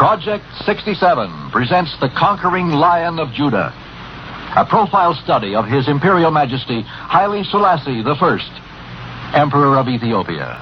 Project 67 presents the conquering Lion of Judah, a profile study of His Imperial Majesty Haile Selassie I, Emperor of Ethiopia.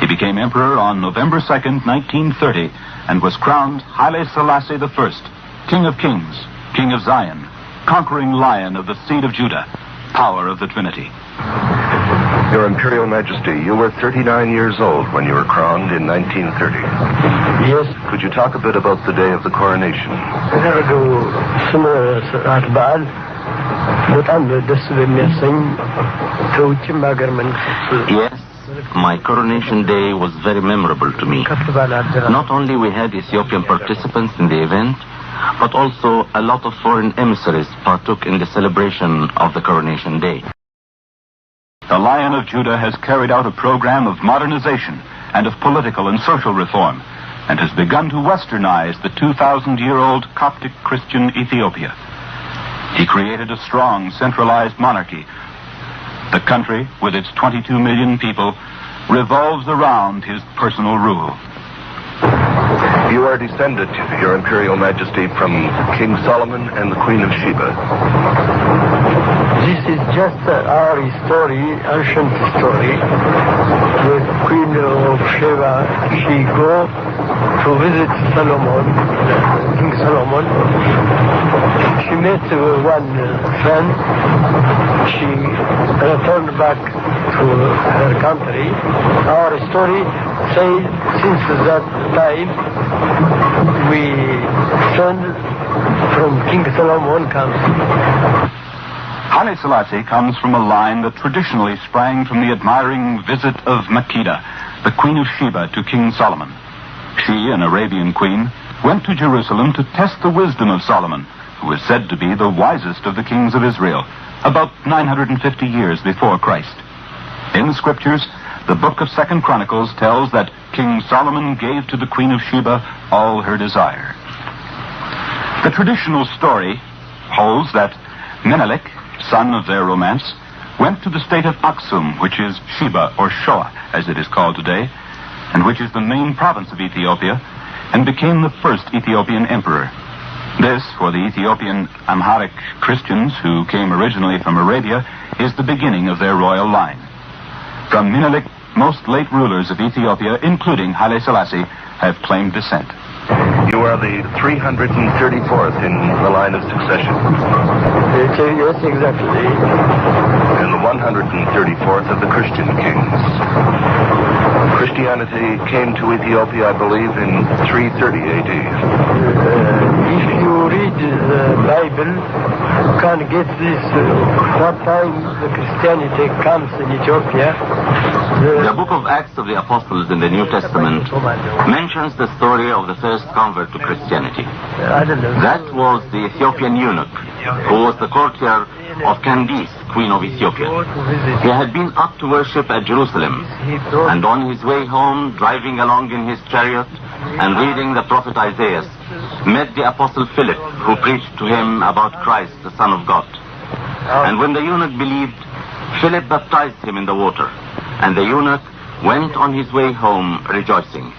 Became emperor on November 2nd, 1930, and was crowned Haile Selassie I, King of Kings, King of Zion, conquering Lion of the seed of Judah, power of the Trinity. Your Imperial Majesty, you were 39 years old when you were crowned in 1930. Yes. Could you talk a bit about the day of the coronation? Yes. My coronation day was very memorable to me. Not only we had Ethiopian participants in the event, but also a lot of foreign emissaries partook in the celebration of the coronation day. The Lion of Judah has carried out a program of modernization and of political and social reform, and has begun to westernize the 2,000-year-old Coptic Christian Ethiopia. He created a strong, centralized monarchy. The country, with its 22 million people, revolves around his personal rule. You are descended, Your Imperial Majesty, from King Solomon and the Queen of Sheba. This is just our story, ancient story. The Queen of Sheba, she go to visit Solomon, King Solomon. She met one son. She returned back to her country. Our story says since that time we son from King Solomon comes. Haile Selassie comes from a line that traditionally sprang from the admiring visit of Makeda, the Queen of Sheba, to King Solomon. She, an Arabian queen, went to Jerusalem to test the wisdom of Solomon, who is said to be the wisest of the kings of Israel, about 950 years before Christ. In the scriptures, the book of 2 Chronicles tells that King Solomon gave to the Queen of Sheba all her desire. The traditional story holds that Menelik, son of their romance, went to the state of Aksum, which is Sheba, or Shoa, as it is called today, and which is the main province of Ethiopia, and became the first Ethiopian emperor. This, for the Ethiopian Amharic Christians who came originally from Arabia, is the beginning of their royal line. From Menelik, most late rulers of Ethiopia, including Haile Selassie, have claimed descent. You are the 334th in the line of succession. Yes, exactly. And the 134th of the Christian kings. Christianity came to Ethiopia, I believe, in 330 AD. If you read the Bible, you can get this, what time the Christianity comes in Ethiopia. The book of Acts of the Apostles in the New Testament mentions the story of the first convert to Christianity. That was the Ethiopian eunuch, who was the courtier of Candace, Queen of Ethiopia. He had been up to worship at Jerusalem, and on his way home, driving along in his chariot and reading the prophet Isaiah, met the apostle Philip, who preached to him about Christ, the Son of God. And when the eunuch believed, Philip baptized him in the water, and the eunuch went on his way home rejoicing.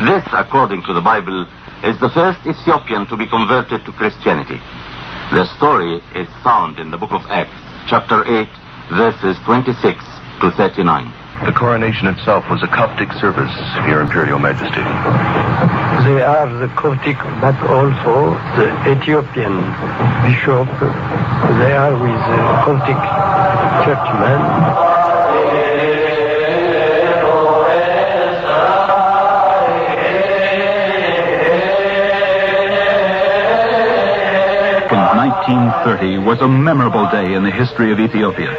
This, according to the Bible, is the first Ethiopian to be converted to Christianity. The story is found in the book of Acts, chapter 8, verses 26 to 39. The coronation itself was a Coptic service, Your Imperial Majesty. They are the Coptic, but also the Ethiopian bishop. They are with the Coptic churchmen. In 1930 was a memorable day in the history of Ethiopia.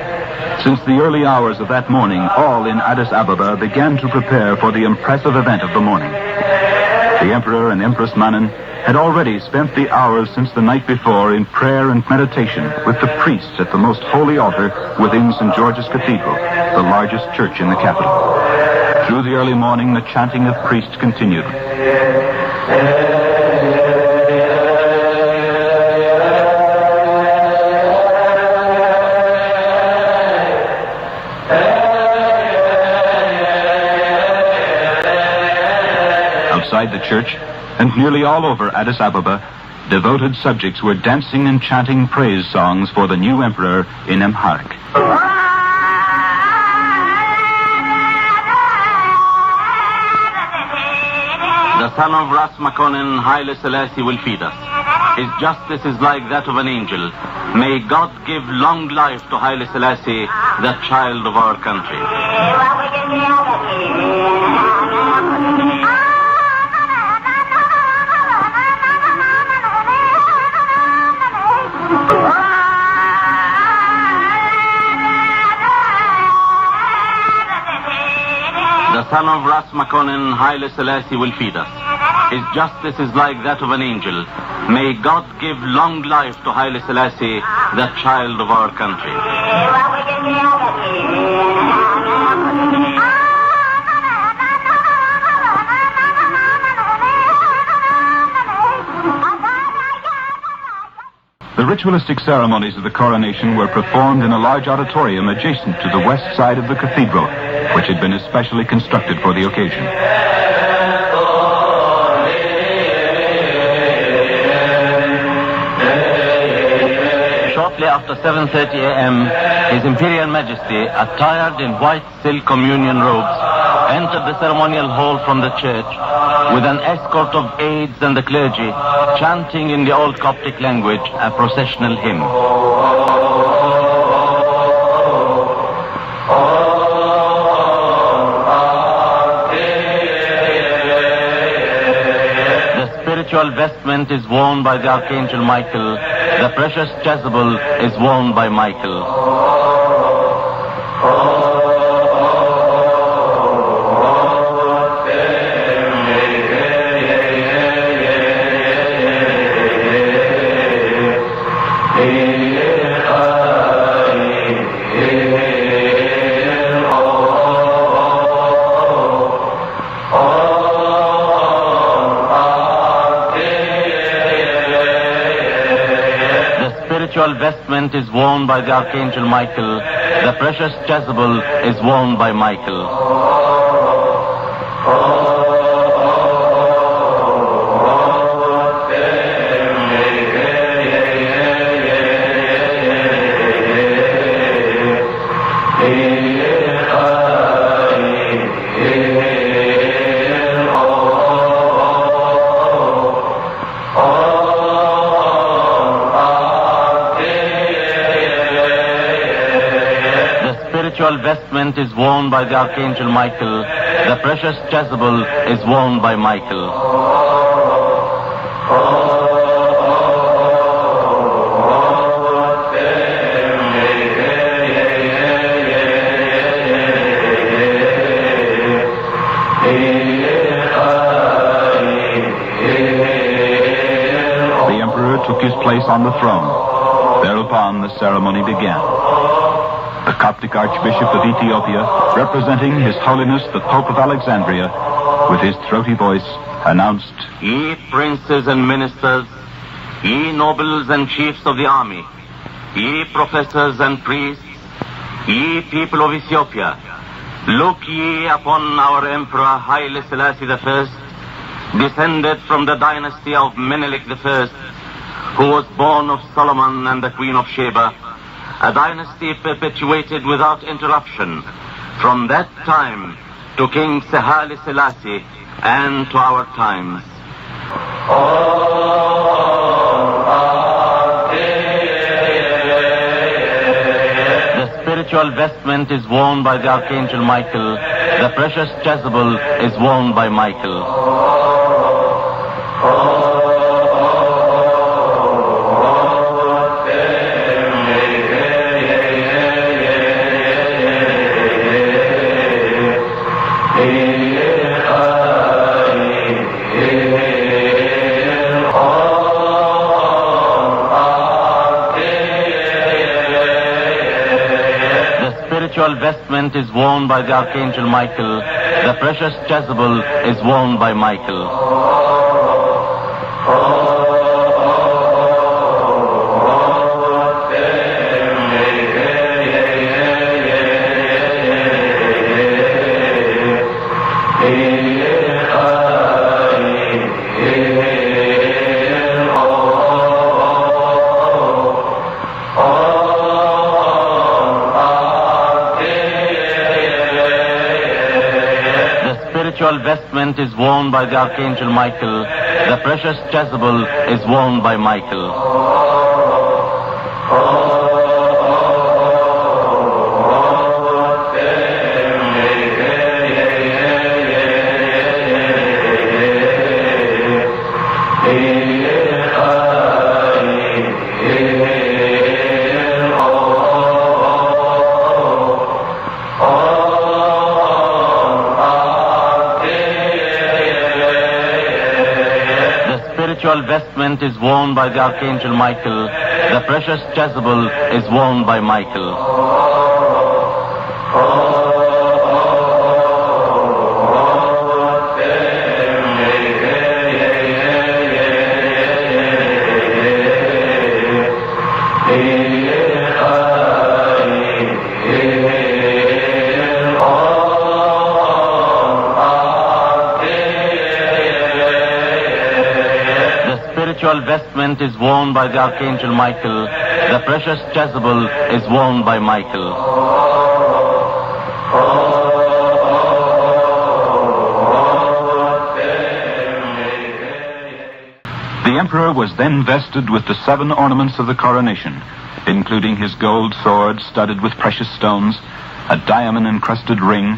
Since the early hours of that morning, all in Addis Ababa began to prepare for the impressive event of the morning. The Emperor and Empress Manen had already spent the hours since the night before in prayer and meditation with the priests at the most holy altar within St. George's Cathedral, the largest church in the capital. Through the early morning, the chanting of priests continued. Outside the church, and nearly all over Addis Ababa, devoted subjects were dancing and chanting praise songs for the new emperor in Amharic. The son of Ras Haile Selassie will feed us. His justice is like that of an angel. May God give long life to Haile Selassie, the child of our country. The son of Ras Haile Selassie will feed us. His justice is like that of an angel. May God give long life to Haile Selassie, the child of our country. The ritualistic ceremonies of the coronation were performed in a large auditorium adjacent to the west side of the cathedral, which had been especially constructed for the occasion. Shortly after 7:30 a.m., His Imperial Majesty, attired in white silk communion robes, entered the ceremonial hall from the church with an escort of aides and the clergy, chanting in the old Coptic language a processional hymn. The spiritual vestment is worn by the Archangel Michael. The precious chasuble is worn by Michael. The spiritual vestment is worn by the Archangel Michael. The precious chasuble is worn by Michael. The spiritual vestment is worn by the Archangel Michael. The precious chasuble is worn by Michael. The emperor took his place on the throne. Thereupon the ceremony began. The Coptic Archbishop of Ethiopia, representing His Holiness the Pope of Alexandria, with his throaty voice, announced, Ye princes and ministers, ye nobles and chiefs of the army, ye professors and priests, ye people of Ethiopia, look ye upon our Emperor Haile Selassie I, descended from the dynasty of Menelik I, who was born of Solomon and the Queen of Sheba, a dynasty perpetuated without interruption from that time to King Haile Selassie and to our times. The spiritual vestment is worn by the Archangel Michael. The precious chasuble is worn by Michael. The vestment is worn by the Archangel Michael. The precious chasuble is worn by Michael. The vestment is worn by the Archangel Michael. The precious chasuble is worn by Michael. The vestment is worn by the Archangel Michael. The precious chasuble is worn by Michael. The vestment is worn by the Archangel Michael. The precious chasuble is worn by Michael. The emperor was then vested with the 7 ornaments of the coronation, including his gold sword studded with precious stones, a diamond-encrusted ring,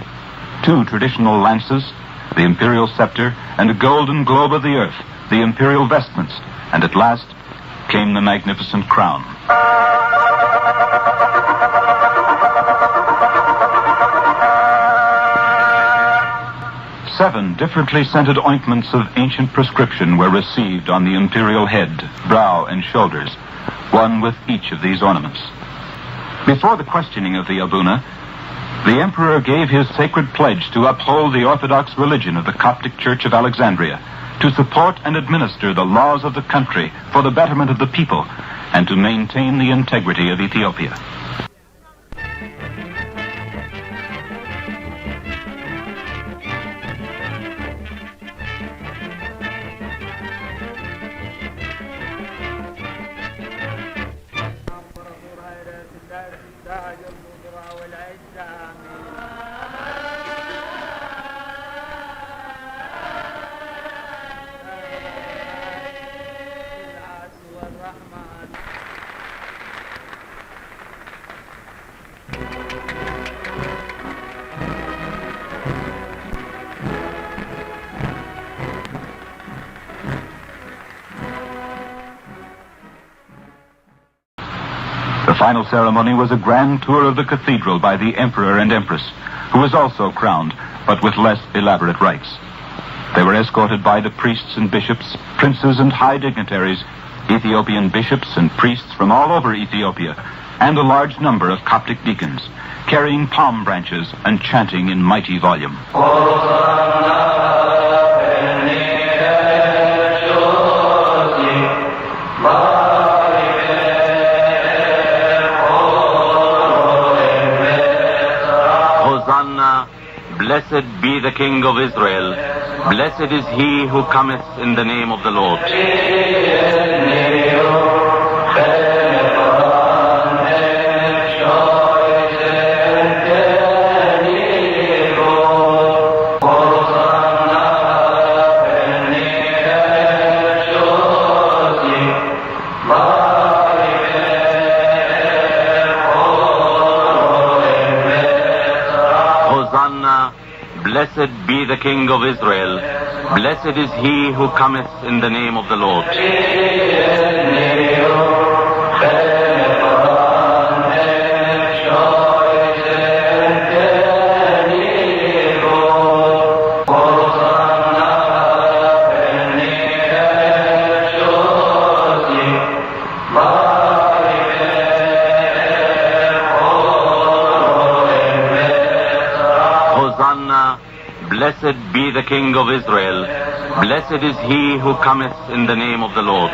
2 traditional lances, the imperial scepter, and a golden globe of the earth, the imperial vestments, and at last came the magnificent crown. Seven differently scented ointments of ancient prescription were received on the imperial head, brow, and shoulders, one with each of these ornaments. Before the questioning of the Abuna, the emperor gave his sacred pledge to uphold the Orthodox religion of the Coptic Church of Alexandria, to support and administer the laws of the country for the betterment of the people, and to maintain the integrity of Ethiopia. The final ceremony was a grand tour of the cathedral by the emperor and empress, who was also crowned, but with less elaborate rites. They were escorted by the priests and bishops, princes and high dignitaries, Ethiopian bishops and priests from all over Ethiopia, and a large number of Coptic deacons, carrying palm branches and chanting in mighty volume. Blessed be the King of Israel. Blessed is he who cometh in the name of the Lord. Blessed be the King of Israel. Blessed is he who cometh in the name of the Lord. Blessed be the King of Israel. Blessed is he who cometh in the name of the Lord.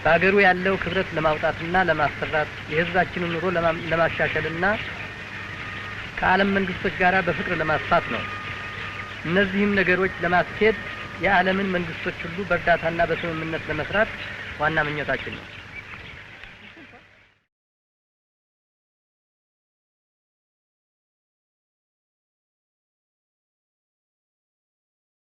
በአገሩ ያለው ክብረት ለማውጣትና ለማስፈራት የህዝባችንን ኑሮ ለማሻሻልና ከዓለም መንግስቶች ጋር በፍቅር ለማስፋት ነው። እነዚህም ነገሮች ለማስኬድ የዓለምን መንግስቶች ሁሉ በእርዳታና በስምምነት ለመስራት ዋና ምኞታችን ነው።